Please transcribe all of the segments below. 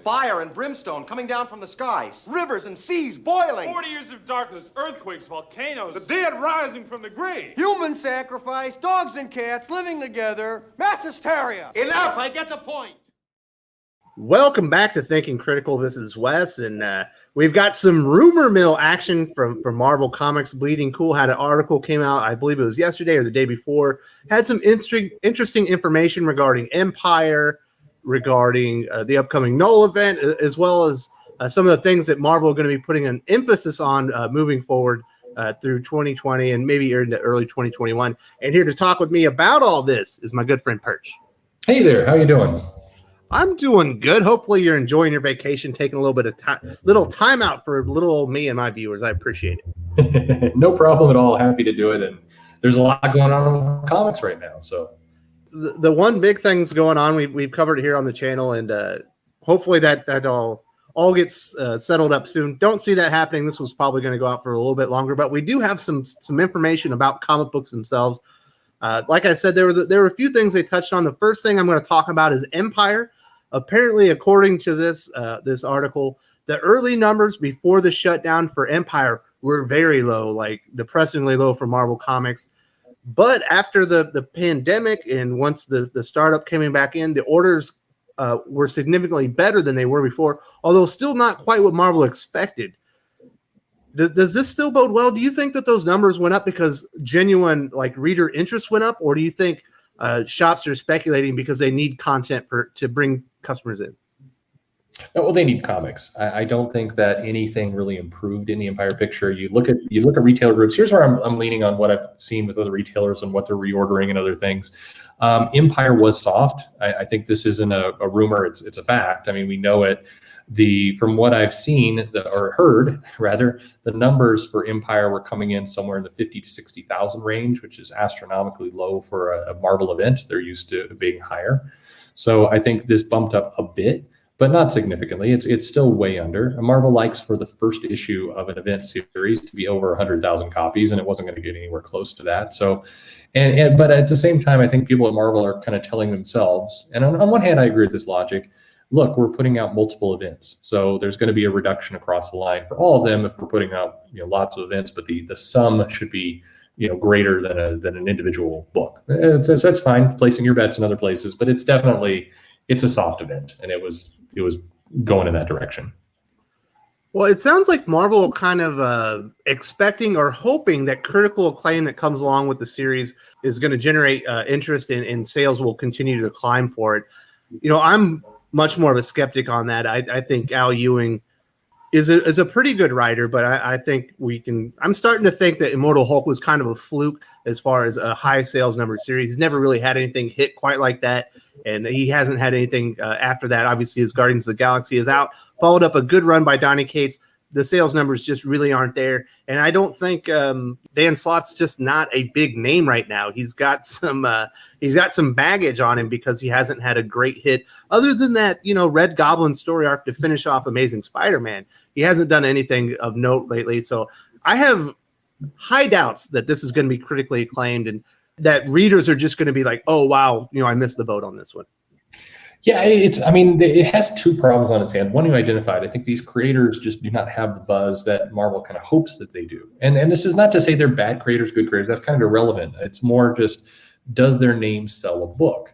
Fire and brimstone coming down from the skies. Rivers and seas boiling. 40 years of darkness, earthquakes, volcanoes. The dead rising from the grave. Human sacrifice, dogs and cats living together, mass hysteria. Enough, I get the point. Welcome back to Thinking Critical. This is Wes, and we've got some rumor mill action from Marvel Comics. Bleeding Cool had an article came out, I believe it was yesterday or the day before, had some interesting information regarding Empyre, regarding the upcoming Knull event, as well as some of the things that Marvel are going to be putting an emphasis on moving forward through 2020 and maybe into early 2021. And here to talk with me about all this is my good friend Perch. Hey there, how you doing? I'm doing good. Hopefully you're enjoying your vacation, taking a little bit of time out for little old me and my viewers. I appreciate it. No problem at all. Happy to do it. And there's a lot going on with comics right now. So the one big thing's going on. We've covered it here on the channel, and hopefully that all gets settled up soon. Don't see that happening. This was probably going to go out for a little bit longer, but we do have some information about comic books themselves. Like I said, there were a few things they touched on. The first thing I'm going to talk about is Empyre. Apparently, according to this article, the early numbers before the shutdown for Empyre were very low, like depressingly low for Marvel Comics. But after the pandemic and once the startup coming back in, the orders were significantly better than they were before, although still not quite what Marvel expected. Does this still bode well? Do you think that those numbers went up because genuine reader interest went up, or do you think shops are speculating because they need content to bring customers in? Well, they need comics. I don't think that anything really improved in the Empyre picture. You look at retailer groups. Here's where I'm leaning on what I've seen with other retailers and what they're reordering and other things. Empyre was soft. I think this isn't a rumor. It's a fact. I mean, we know it. From what I've seen or heard, rather, the numbers for Empyre were coming in somewhere in the 50 to 60,000 range, which is astronomically low for a Marvel event. They're used to being higher. So I think this bumped up a bit, but not significantly. It's still way under. Marvel likes for the first issue of an event series to be over 100,000 copies, and it wasn't going to get anywhere close to that. So, but at the same time, I think people at Marvel are kind of telling themselves, and on one hand, I agree with this logic. Look, we're putting out multiple events, so there's going to be a reduction across the line for all of them if we're putting out lots of events, but the sum should be greater than an individual book. That's fine, placing your bets in other places, but it's a soft event, and it was going in that direction. Well, it sounds like Marvel kind of expecting or hoping that critical acclaim that comes along with the series is going to generate interest and sales will continue to climb for it. I'm much more of a skeptic on that. I think Al Ewing is a pretty good writer, but I think I'm starting to think that Immortal Hulk was kind of a fluke as far as a high sales number series. He's never really had anything hit quite like that, and he hasn't had anything after that. Obviously, his Guardians of the Galaxy is out, followed up a good run by Donny Cates. The sales numbers just really aren't there, and I don't think Dan Slott's just not a big name right now. He's got some baggage on him because he hasn't had a great hit other than that Red Goblin story arc to finish off Amazing Spider-Man. He hasn't done anything of note lately, so I have high doubts that this is going to be critically acclaimed and that readers are just going to be like, oh wow, I missed the boat on this one. Yeah, it has two problems on its hand. One you identified, I think these creators just do not have the buzz that Marvel kind of hopes that they do. And this is not to say they're bad creators, good creators. That's kind of irrelevant. It's more just, does their name sell a book?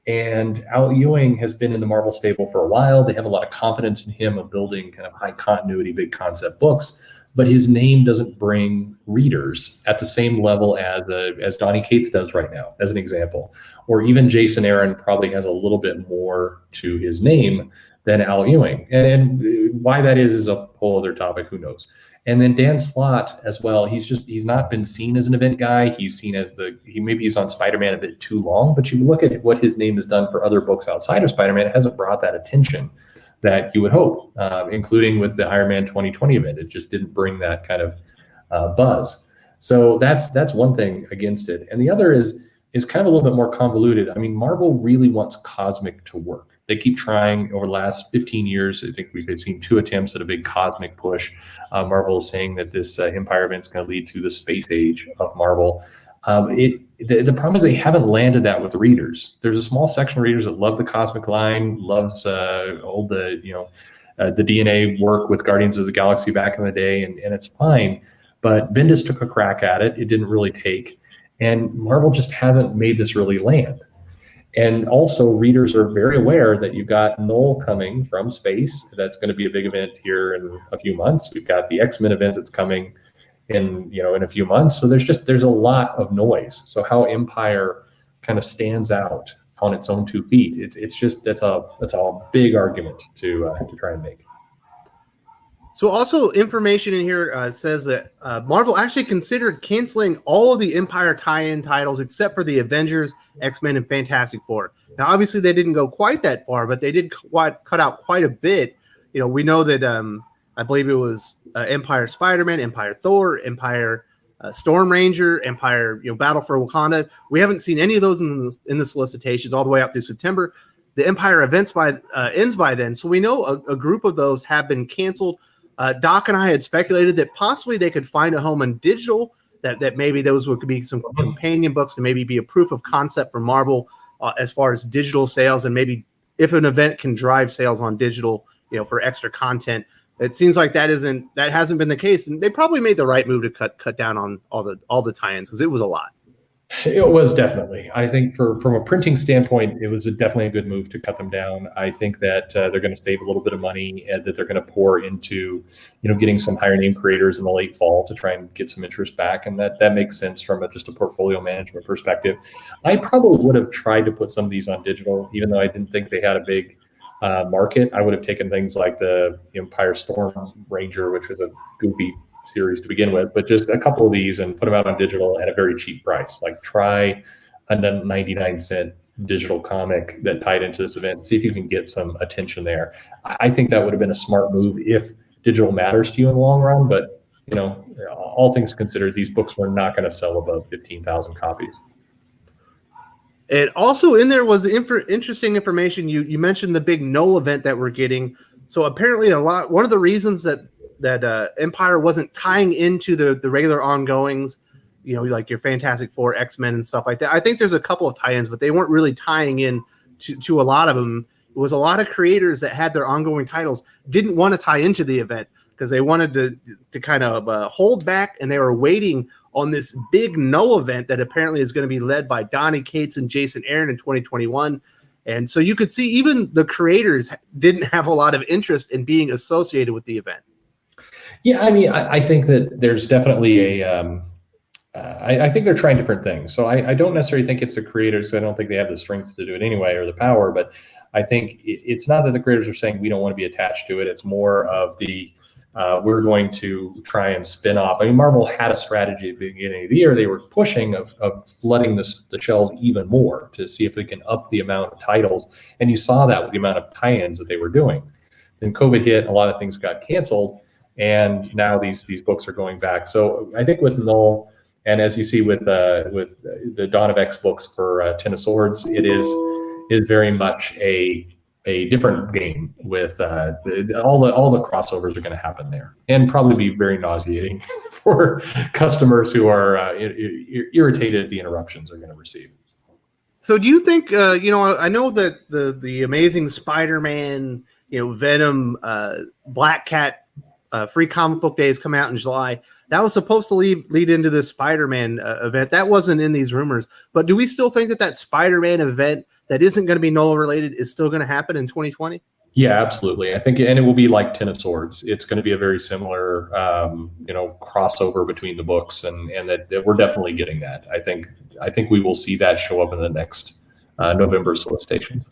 And Al Ewing has been in the Marvel stable for a while. They have a lot of confidence in him of building kind of high continuity, big concept books. But his name doesn't bring readers at the same level as Donny Cates does right now, as an example. Or even Jason Aaron probably has a little bit more to his name than Al Ewing. And why that is a whole other topic, who knows. And then Dan Slott as well, he's not been seen as an event guy. He's seen as maybe he's on Spider-Man a bit too long, but you look at what his name has done for other books outside of Spider-Man, it hasn't brought that attention that you would hope, including with the Iron Man 2020 event. It just didn't bring that kind of buzz. So that's one thing against it. And the other is kind of a little bit more convoluted. I mean, Marvel really wants Cosmic to work. They keep trying over the last 15 years. I think we've seen 2 attempts at a big Cosmic push. Marvel is saying that this Empyre event is going to lead to the space age of Marvel. The problem is they haven't landed that with readers. There's a small section of readers that love the Cosmic line, loves the DNA work with Guardians of the Galaxy back in the day, and it's fine. But Bendis took a crack at it. It didn't really take. And Marvel just hasn't made this really land. And also, readers are very aware that you've got Knull coming from space. That's going to be a big event here in a few months. We've got the X-Men event that's coming in a few months. So there's a lot of noise. So how Empyre kind of stands out on its own 2 feet, that's a big argument to try and make. So also information in here says that Marvel actually considered canceling all of the Empyre tie-in titles except for the Avengers, X-Men, and Fantastic Four. Now, obviously, they didn't go quite that far, but they did cut out quite a bit. We know that I believe it was Empyre SpiderMan, Empyre Thor, Empyre Storm Ranger, Empyre Battle for Wakanda. We haven't seen any of those in the solicitations all the way up through September. The Empyre events ends by then, so we know a group of those have been canceled. Doc and I had speculated that possibly they could find a home in digital, that maybe those could be some companion books to maybe be a proof of concept for Marvel as far as digital sales, and maybe if an event can drive sales on digital, for extra content. It seems like that hasn't been the case, and they probably made the right move to cut down on all the tie-ins because it was a lot. It was definitely. I think from a printing standpoint, it was definitely a good move to cut them down. I think that they're going to save a little bit of money and that they're going to pour into, getting some higher name creators in the late fall to try and get some interest back. And that makes sense from just a portfolio management perspective. I probably would have tried to put some of these on digital, even though I didn't think they had a big market. I would have taken things like the Empyre Storm Ranger, which was a goofy series to begin with, but just a couple of these and put them out on digital at a very cheap price. Like try a 99-cent digital comic that tied into this event. See if you can get some attention there. I think that would have been a smart move if digital matters to you in the long run. But all things considered, these books were not going to sell above 15,000 copies. And also in there was interesting information. You mentioned the big Knull event that we're getting. So apparently one of the reasons that Empyre wasn't tying into the regular ongoings, like your Fantastic Four, X-Men, and stuff like that. I think there's a couple of tie-ins, but they weren't really tying in to a lot of them. It was a lot of creators that had their ongoing titles didn't want to tie into the event because they wanted to kind of hold back, and they were waiting on this big Knull event that apparently is going to be led by Donny Cates and Jason Aaron in 2021. And so you could see even the creators didn't have a lot of interest in being associated with the event. Yeah, I mean, I think that there's definitely I think they're trying different things. So I don't necessarily think it's the creators. I don't think they have the strength to do it anyway or the power. But I think it's not that the creators are saying we don't want to be attached to it. It's more of we're going to try and spin off. I mean, Marvel had a strategy at the beginning of the year. They were pushing of flooding the shelves even more to see if they can up the amount of titles. And you saw that with the amount of tie-ins that they were doing. Then COVID hit, a lot of things got canceled. And now these books are going back. So I think with Knull, and as you see with the Dawn of X books for Ten of Swords, it is very much a different game with all the crossovers are going to happen there, and probably be very nauseating for customers who are irritated at the interruptions they're going to receive. So do you think I know that the Amazing Spider-Man, Venom, Black Cat free comic book days come out in July. That was supposed to lead into this Spider-Man event. That wasn't in these rumors. But do we still think that Spider-Man event that isn't going to be Knull related is still going to happen in 2020? Yeah, absolutely. I think, and it will be like Ten of Swords. It's going to be a very similar, crossover between the books, and that we're definitely getting that. I think we will see that show up in the next November solicitations.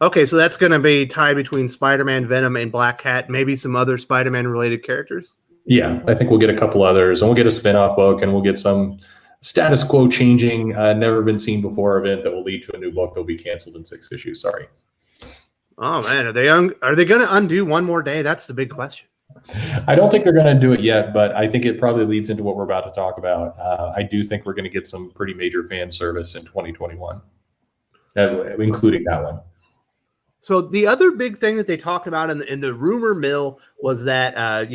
Okay, so that's going to be tied between Spider-Man, Venom, and Black Cat, maybe some other Spider-Man related characters? Yeah, I think we'll get a couple others, and we'll get a spin-off book, and we'll get some status quo changing, never been seen before event that will lead to a new book that will be canceled in 6 issues. Sorry. Oh, man, are they going to undo One More Day? That's the big question. I don't think they're going to do it yet, but I think it probably leads into what we're about to talk about. I do think we're going to get some pretty major fan service in 2021, including that one. So the other big thing that they talked about in the rumor mill was that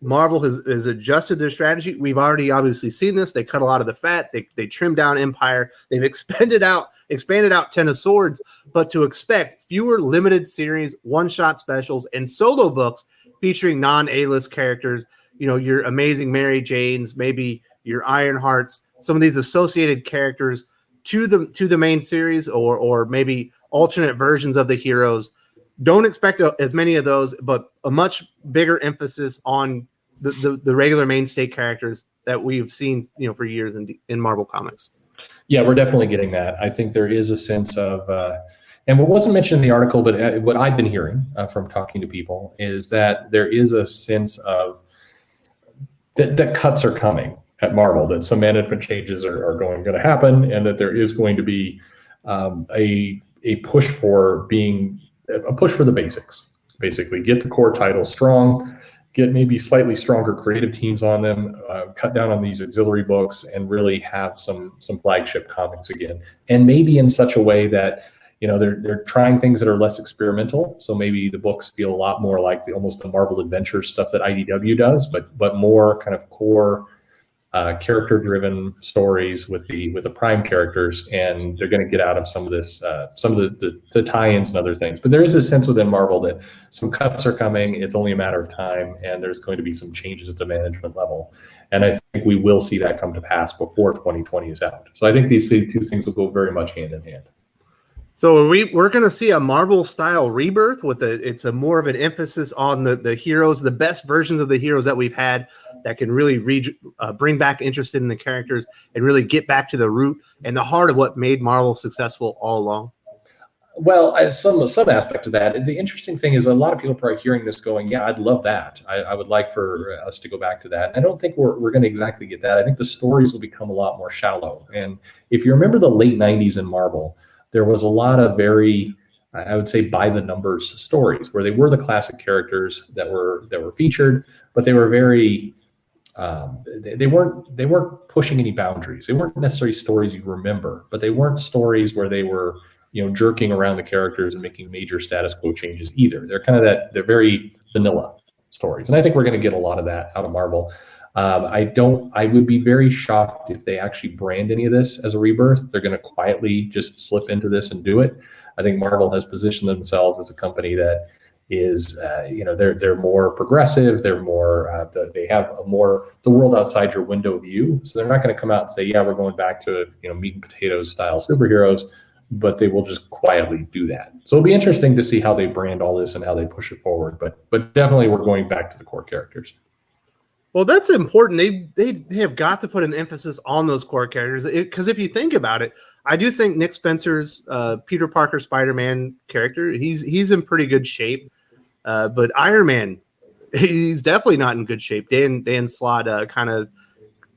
Marvel has adjusted their strategy. We've already obviously seen this. They cut a lot of the fat. They trimmed down Empyre. They've expanded out Ten of Swords, but to expect fewer limited series, one-shot specials, and solo books featuring non-A-list characters, your Amazing Mary Janes, maybe your Ironhearts, some of these associated characters to the main series, or maybe alternate versions of the heroes. Don't expect as many of those, but a much bigger emphasis on the regular mainstay characters that we've seen, for years in Marvel Comics. Yeah, we're definitely getting that. I think there is a sense of, and what wasn't mentioned in the article, but what I've been hearing from talking to people is that there is a sense of that cuts are coming at Marvel, that some management changes are going to happen, and that there is going to be a push for the basics. Basically, get the core titles strong, get maybe slightly stronger creative teams on them, cut down on these auxiliary books, and really have some flagship comics again. And maybe in such a way that they're trying things that are less experimental. So maybe the books feel a lot more like almost the Marvel Adventure stuff that IDW does, but more kind of core character-driven stories with the prime characters, and they're going to get out of some of this, some of the tie-ins and other things. But there is a sense within Marvel that some cuts are coming. It's only a matter of time, and there's going to be some changes at the management level. And I think we will see that come to pass before 2020 is out. So I think these two things will go very much hand in hand. So we're going to see a Marvel-style Rebirth with it's a more of an emphasis on the heroes, the best versions of the heroes that we've had that can really bring back interest in the characters and really get back to the root and the heart of what made Marvel successful all along. Well, some aspect of that. The interesting thing is a lot of people are probably hearing this going, yeah, I'd love that. I would like for us to go back to that. I don't think we're going to exactly get that. I think the stories will become a lot more shallow. And if you remember the late 90s in Marvel, there was a lot of very, I would say, by the numbers stories where they were the classic characters that were featured, but they were very, they weren't pushing any boundaries. They weren't necessarily stories you remember, but they weren't stories where they were, jerking around the characters and making major status quo changes either. They're kind of they're very vanilla stories. And I think we're going to get a lot of that out of Marvel. I would be very shocked if they actually brand any of this as a Rebirth. They're going to quietly just slip into this and do it. I think Marvel has positioned themselves as a company that is, they're more progressive. They're more, they have a more the world outside your window view. So they're not going to come out and say, yeah, we're going back to meat and potatoes style superheroes, but they will just quietly do that. So it'll be interesting to see how they brand all this and how they push it forward. But definitely we're going back to the core characters. Well, that's important. They have got to put an emphasis on those core characters, because if you think about it, I do think Nick Spencer's Peter Parker Spider-Man character, he's in pretty good shape. But Iron Man, he's definitely not in good shape. Dan Slott kind of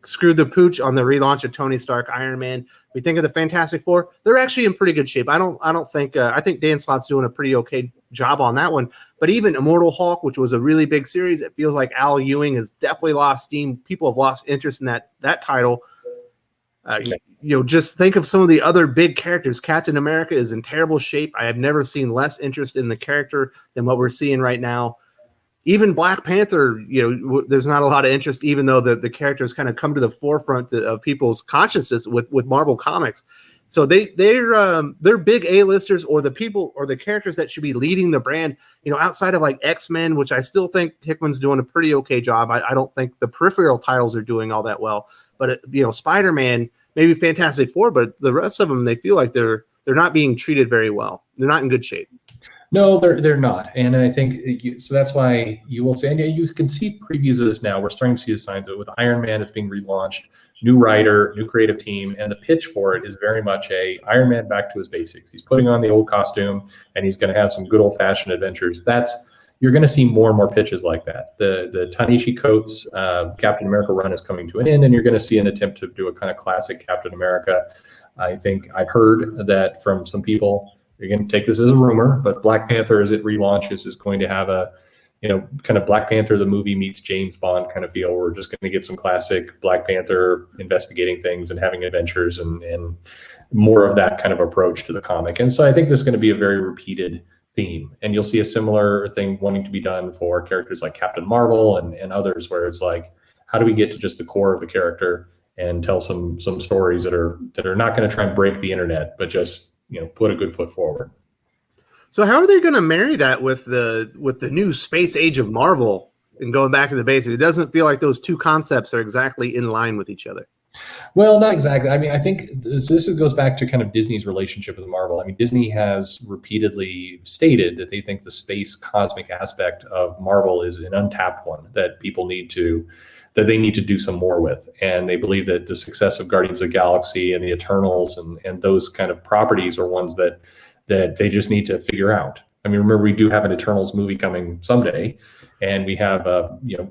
screwed the pooch on the relaunch of Tony Stark Iron Man. We think of the Fantastic Four; they're actually in pretty good shape. I think Dan Slott's doing a pretty okay job on that one. But even Immortal Hulk, which was a really big series, it feels like Al Ewing has definitely lost steam. People have lost interest in that title. Just think of some of the other big characters. Captain America is in terrible shape. I have never seen less interest in the character than what we're seeing right now. Even Black Panther, there's not a lot of interest, even though the characters kind of come to the forefront of people's consciousness with Marvel Comics. So they're big A-listers, or the people or the characters that should be leading the brand, outside of like X-Men, which I still think Hickman's doing a pretty okay job. I don't think the peripheral titles are doing all that well, but Spider-Man, maybe Fantastic Four, but the rest of them, they feel like they're not being treated very well. They're not in good shape. No, they're not. And I think, so that's why you will say, and you can see previews of this now. We're starting to see the signs of it with Iron Man. It's being relaunched, new writer, new creative team, and the pitch for it is very much a Iron Man back to his basics. He's putting on the old costume, and he's going to have some good old-fashioned adventures. You're going to see more and more pitches like that. The Ta-Nehisi Coates Captain America run is coming to an end, and you're going to see an attempt to do a kind of classic Captain America. I think I've heard that from some people. You're going to take this as a rumor, but Black Panther, as it relaunches, is going to have a, kind of Black Panther, the movie meets James Bond kind of feel. We're just going to get some classic Black Panther investigating things and having adventures and more of that kind of approach to the comic. And so I think this is going to be a very repeated theme. And you'll see a similar thing wanting to be done for characters like Captain Marvel and others, where it's like, how do we get to just the core of the character and tell some stories that are not going to try and break the internet, but just, you know, put a good foot forward. So how are they going to marry that with the new space age of Marvel and going back to the basics? It doesn't feel like those two concepts are exactly in line with each other. Well, not exactly. I mean, I think this goes back to kind of Disney's relationship with Marvel. I mean, Disney has repeatedly stated that they think the space cosmic aspect of Marvel is an untapped one that they need to do some more with. And they believe that the success of Guardians of the Galaxy and the Eternals and those kind of properties are ones that they just need to figure out. I mean, remember, we do have an Eternals movie coming someday, and we have,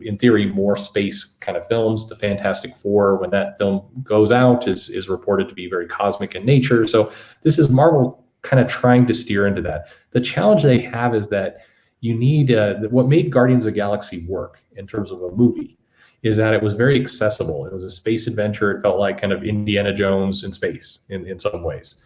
in theory, more space kind of films. The Fantastic Four, when that film goes out, is reported to be very cosmic in nature. So this is Marvel kind of trying to steer into that. The challenge they have is that you need what made Guardians of the Galaxy work in terms of a movie is that it was very accessible. It was a space adventure. It felt like kind of Indiana Jones in space in some ways.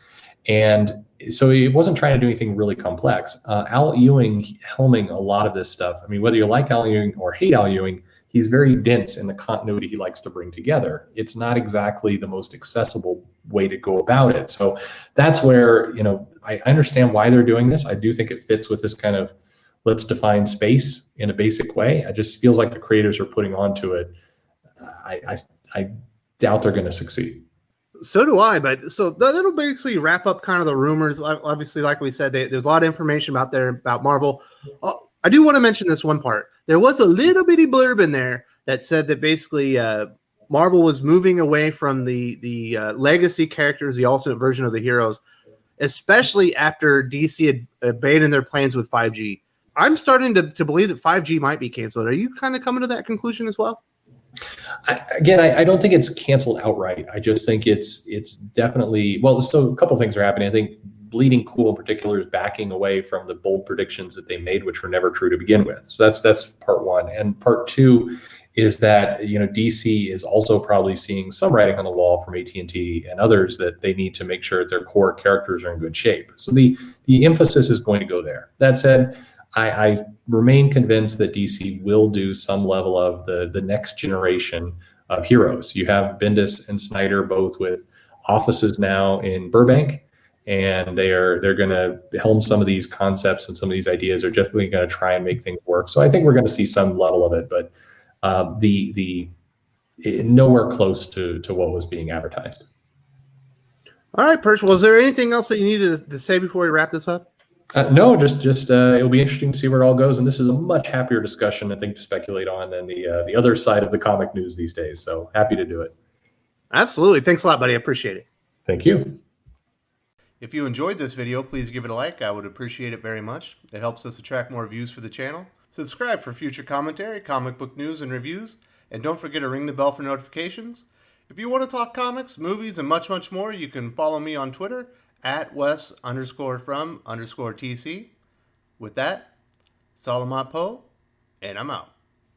And so it wasn't trying to do anything really complex. Al Ewing helming a lot of this stuff. I mean, whether you like Al Ewing or hate Al Ewing, he's very dense in the continuity he likes to bring together. It's not exactly the most accessible way to go about it. So that's where, you know, I understand why they're doing this. I do think it fits with this kind of let's define space in a basic way. It just feels like the creators are putting onto it. I doubt they're going to succeed. So do I, but so that'll basically wrap up kind of the rumors. Obviously, like we said, there's a lot of information about Marvel. I do want to mention this one part. There was a little bitty blurb in there that said that basically Marvel was moving away from the legacy characters, the alternate version of the heroes, especially after DC had abandoned their plans with 5G. I'm starting to believe that 5G might be canceled. Are you kind of coming to that conclusion as well? I don't think it's canceled outright. I just think it's definitely, well, so a couple things are happening. I think Bleeding Cool in particular is backing away from the bold predictions that they made, which were never true to begin with. So that's part one. And part two is that, you know, DC is also probably seeing some writing on the wall from AT&T and others that they need to make sure that their core characters are in good shape. So the emphasis is going to go there. That said, I remain convinced that DC will do some level of the next generation of heroes. You have Bendis and Snyder both with offices now in Burbank, and they're going to helm some of these concepts and some of these ideas. Are definitely going to try and make things work. So I think we're going to see some level of it, but nowhere close to what was being advertised. All right, Perch. Was there anything else that you needed to say before we wrap this up? No, just it'll be interesting to see where it all goes. And this is a much happier discussion, I think, to speculate on than the other side of the comic news these days. So happy to do it. Absolutely. Thanks a lot, buddy. I appreciate it. Thank you. If you enjoyed this video, please give it a like. I would appreciate it very much. It helps us attract more views for the channel. Subscribe for future commentary, comic book news, and reviews. And don't forget to ring the bell for notifications. If you want to talk comics, movies, and much, much more, you can follow me on Twitter at Wes_from_TC. With that, Salamat Po, and I'm out.